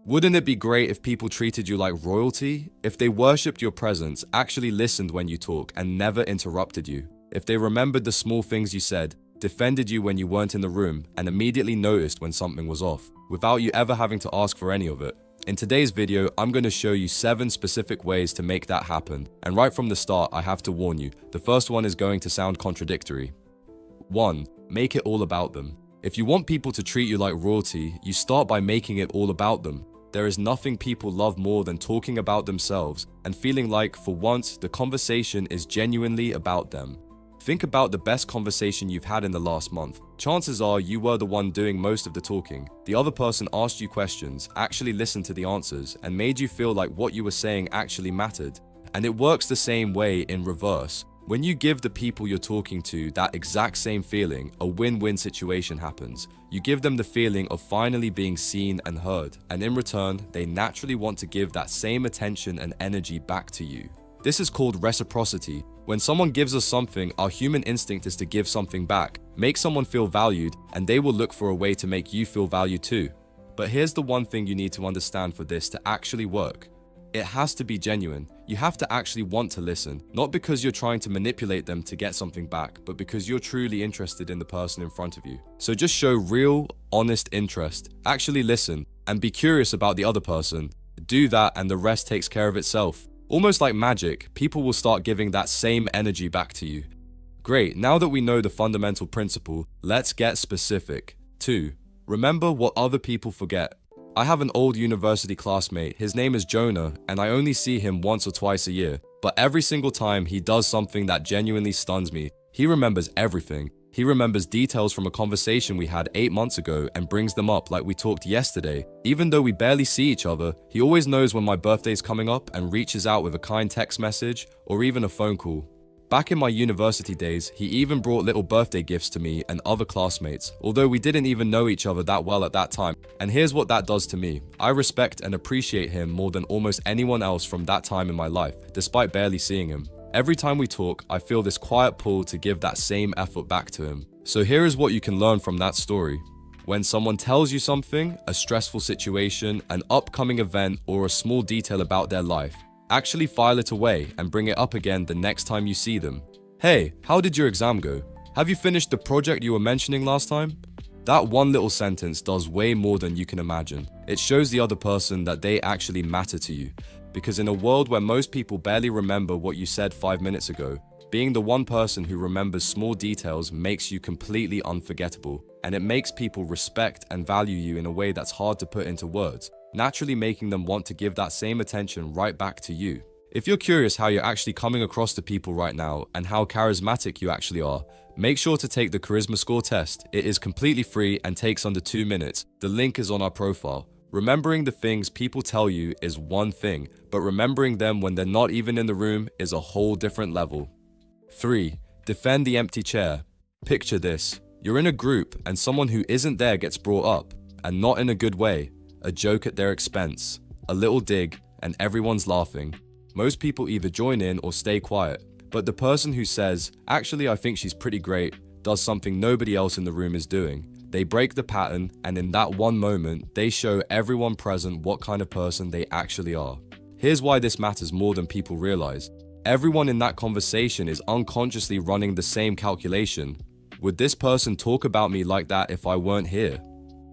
Wouldn't it be great if people treated you like royalty? If they worshipped your presence, actually listened when you talk, and never interrupted you? If they remembered the small things you said, defended you when you weren't in the room, and immediately noticed when something was off, without you ever having to ask for any of it? In today's video, I'm going to show you 7 specific ways to make that happen. And right from the start, I have to warn you, the first one is going to sound contradictory. 1. Make it all about them. If you want people to treat you like royalty, you start by making it all about them. There is nothing people love more than talking about themselves and feeling like, for once, the conversation is genuinely about them. Think about the best conversation you've had in the last month. Chances are you were the one doing most of the talking. The other person asked you questions, actually listened to the answers, and made you feel like what you were saying actually mattered. And it works the same way in reverse. When you give the people you're talking to that exact same feeling, a win-win situation happens. You give them the feeling of finally being seen and heard, and in return, they naturally want to give that same attention and energy back to you. This is called reciprocity. When someone gives us something, our human instinct is to give something back, make someone feel valued, and they will look for a way to make you feel valued too. But here's the one thing you need to understand for this to actually work. It has to be genuine. You have to actually want to listen, not because you're trying to manipulate them to get something back, but because you're truly interested in the person in front of you. So just show real, honest interest. Actually listen, and be curious about the other person. Do that and the rest takes care of itself. Almost like magic, people will start giving that same energy back to you. Great, now that we know the fundamental principle, let's get specific. 2. Remember what other people forget. I have an old university classmate, his name is Jonah, and I only see him once or twice a year. But every single time he does something that genuinely stuns me, he remembers everything. He remembers details from a conversation we had 8 months ago and brings them up like we talked yesterday. Even though we barely see each other, he always knows when my birthday's coming up and reaches out with a kind text message or even a phone call. Back in my university days, he even brought little birthday gifts to me and other classmates, although we didn't even know each other that well at that time. And here's what that does to me. I respect and appreciate him more than almost anyone else from that time in my life, despite barely seeing him. Every time we talk, I feel this quiet pull to give that same effort back to him. So here is what you can learn from that story. When someone tells you something, a stressful situation, an upcoming event, or a small detail about their life, actually file it away and bring it up again the next time you see them. Hey, how did your exam go? Have you finished the project you were mentioning last time? That one little sentence does way more than you can imagine. It shows the other person that they actually matter to you. Because in a world where most people barely remember what you said 5 minutes ago, being the one person who remembers small details makes you completely unforgettable, and it makes people respect and value you in a way that's hard to put into words, naturally making them want to give that same attention right back to you. If you're curious how you're actually coming across to people right now and how charismatic you actually are, make sure to take the Charisma Score test. It is completely free and takes under 2 minutes. The link is on our profile. Remembering the things people tell you is one thing, but remembering them when they're not even in the room is a whole different level. 3. Defend the empty chair. Picture this. You're in a group and someone who isn't there gets brought up, and not in a good way. A joke at their expense, a little dig, and everyone's laughing. Most people either join in or stay quiet, but the person who says, "Actually, I think she's pretty great," does something nobody else in the room is doing. They break the pattern, and in that one moment, they show everyone present what kind of person they actually are. Here's why this matters more than people realize. Everyone in that conversation is unconsciously running the same calculation. Would this person talk about me like that if I weren't here?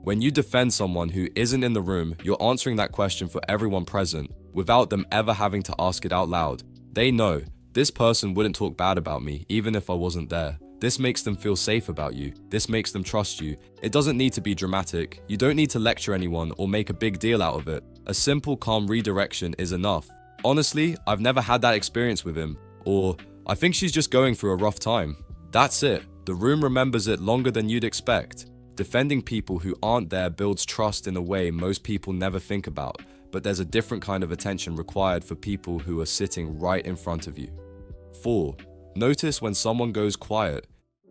When you defend someone who isn't in the room, you're answering that question for everyone present, without them ever having to ask it out loud. They know, this person wouldn't talk bad about me, even if I wasn't there. This makes them feel safe about you. This makes them trust you. It doesn't need to be dramatic. You don't need to lecture anyone or make a big deal out of it. A simple, calm redirection is enough. Honestly, I've never had that experience with him. Or, I think she's just going through a rough time. That's it. The room remembers it longer than you'd expect. Defending people who aren't there builds trust in a way most people never think about, but there's a different kind of attention required for people who are sitting right in front of you. 4. Notice when someone goes quiet.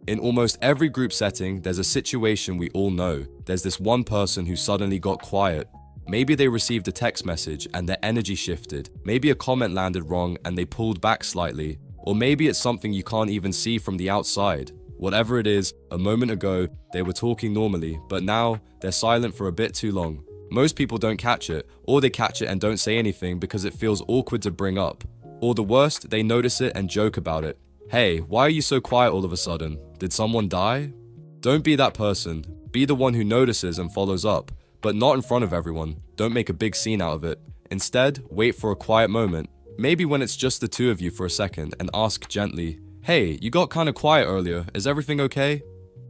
In almost every group setting, there's a situation we all know. There's this one person who suddenly got quiet. Maybe they received a text message and their energy shifted. Maybe a comment landed wrong and they pulled back slightly. Or maybe it's something you can't even see from the outside. Whatever it is, a moment ago, they were talking normally, but now they're silent for a bit too long. Most people don't catch it, or they catch it and don't say anything because it feels awkward to bring up. Or the worst, they notice it and joke about it. Hey, why are you so quiet all of a sudden? Did someone die? Don't be that person. Be the one who notices and follows up, but not in front of everyone. Don't make a big scene out of it. Instead, wait for a quiet moment, maybe when it's just the two of you for a second, and ask gently, hey, you got kinda quiet earlier, is everything okay?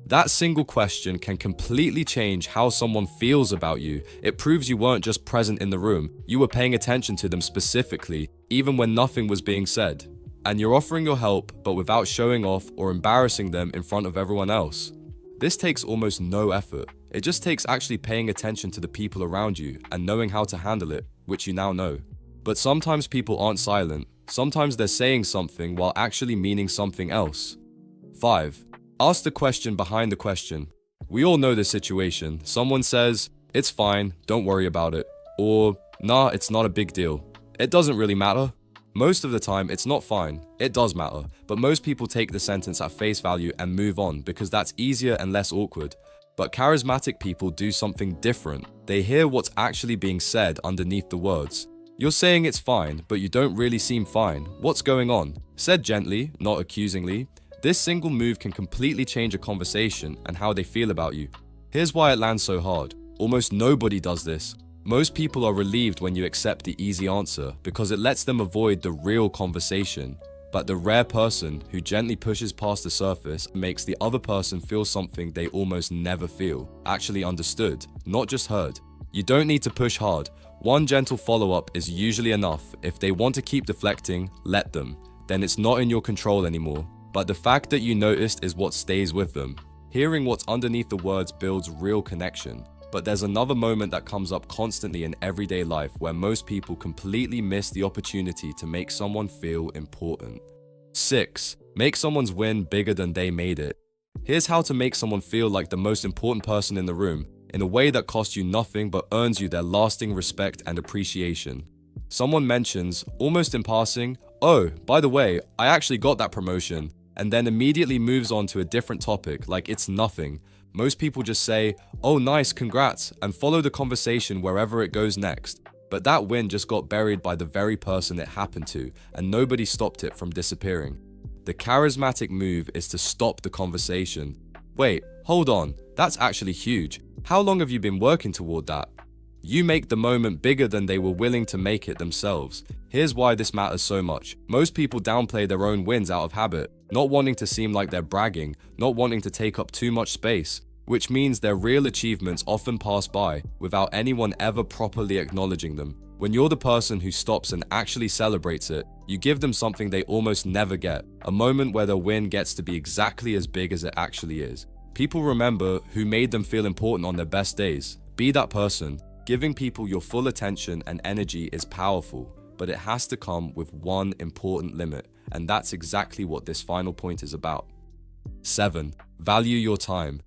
That single question can completely change how someone feels about you. It proves you weren't just present in the room, you were paying attention to them specifically, even when nothing was being said. And you're offering your help, but without showing off or embarrassing them in front of everyone else. This takes almost no effort. It just takes actually paying attention to the people around you and knowing how to handle it, which you now know. But sometimes people aren't silent. Sometimes they're saying something while actually meaning something else. 5. Ask the question behind the question. We all know this situation. Someone says, it's fine, don't worry about it. Or, nah, it's not a big deal. It doesn't really matter. Most of the time, it's not fine. It does matter. But most people take the sentence at face value and move on because that's easier and less awkward. But charismatic people do something different. They hear what's actually being said underneath the words. You're saying it's fine, but you don't really seem fine. What's going on? Said gently, not accusingly. This single move can completely change a conversation and how they feel about you. Here's why it lands so hard. Almost nobody does this. Most people are relieved when you accept the easy answer because it lets them avoid the real conversation. But the rare person who gently pushes past the surface makes the other person feel something they almost never feel, actually understood, not just heard. You don't need to push hard. One gentle follow-up is usually enough. If they want to keep deflecting, let them. Then it's not in your control anymore. But the fact that you noticed is what stays with them. Hearing what's underneath the words builds real connection. But there's another moment that comes up constantly in everyday life where most people completely miss the opportunity to make someone feel important. 6. Make someone's win bigger than they made it. Here's how to make someone feel like the most important person in the room, in a way that costs you nothing but earns you their lasting respect and appreciation. Someone mentions, almost in passing, oh, by the way, I actually got that promotion, and then immediately moves on to a different topic like it's nothing. Most people just say, oh nice, congrats, and follow the conversation wherever it goes next. But that win just got buried by the very person it happened to, and nobody stopped it from disappearing. The charismatic move is to stop the conversation. Wait, hold on, that's actually huge. How long have you been working toward that? You make the moment bigger than they were willing to make it themselves. Here's why this matters so much. Most people downplay their own wins out of habit, not wanting to seem like they're bragging, not wanting to take up too much space, which means their real achievements often pass by without anyone ever properly acknowledging them. When you're the person who stops and actually celebrates it, you give them something they almost never get, a moment where their win gets to be exactly as big as it actually is. People remember who made them feel important on their best days. Be that person. Giving people your full attention and energy is powerful, but it has to come with one important limit, and that's exactly what this final point is about. 7. Value your time.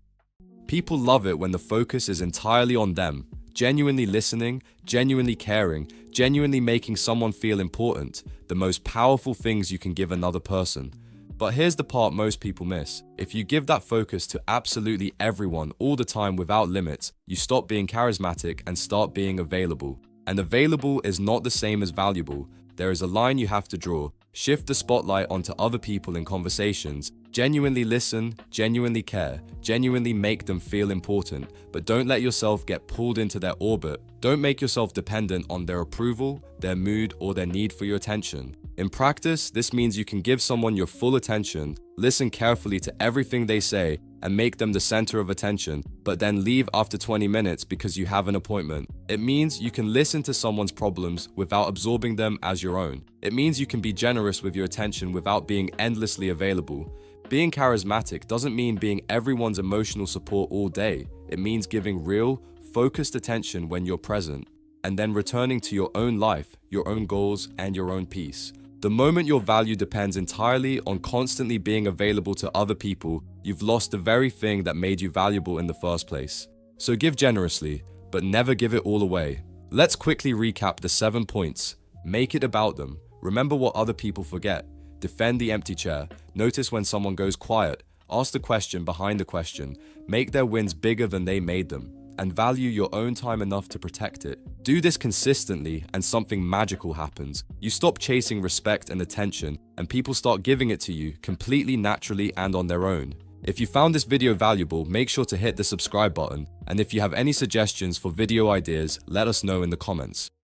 People love it when the focus is entirely on them, genuinely listening, genuinely caring, genuinely making someone feel important, the most powerful things you can give another person. But here's the part most people miss. If you give that focus to absolutely everyone all the time without limits, you stop being charismatic and start being available. And available is not the same as valuable. There is a line you have to draw. Shift the spotlight onto other people in conversations. Genuinely listen, genuinely care, genuinely make them feel important, but don't let yourself get pulled into their orbit. Don't make yourself dependent on their approval, their mood, or their need for your attention. In practice, this means you can give someone your full attention, listen carefully to everything they say, and make them the center of attention, but then leave after 20 minutes because you have an appointment. It means you can listen to someone's problems without absorbing them as your own. It means you can be generous with your attention without being endlessly available. Being charismatic doesn't mean being everyone's emotional support all day. It means giving real, focused attention when you're present, and then returning to your own life, your own goals, and your own peace. The moment your value depends entirely on constantly being available to other people, you've lost the very thing that made you valuable in the first place. So give generously, but never give it all away. Let's quickly recap the 7 points. Make it about them. Remember what other people forget. Defend the empty chair. Notice when someone goes quiet. Ask the question behind the question. Make their wins bigger than they made them. and value your own time enough to protect it. Do this consistently and something magical happens. You stop chasing respect and attention, and people start giving it to you completely naturally and on their own. If you found this video valuable, make sure to hit the subscribe button, and if you have any suggestions for video ideas, let us know in the comments.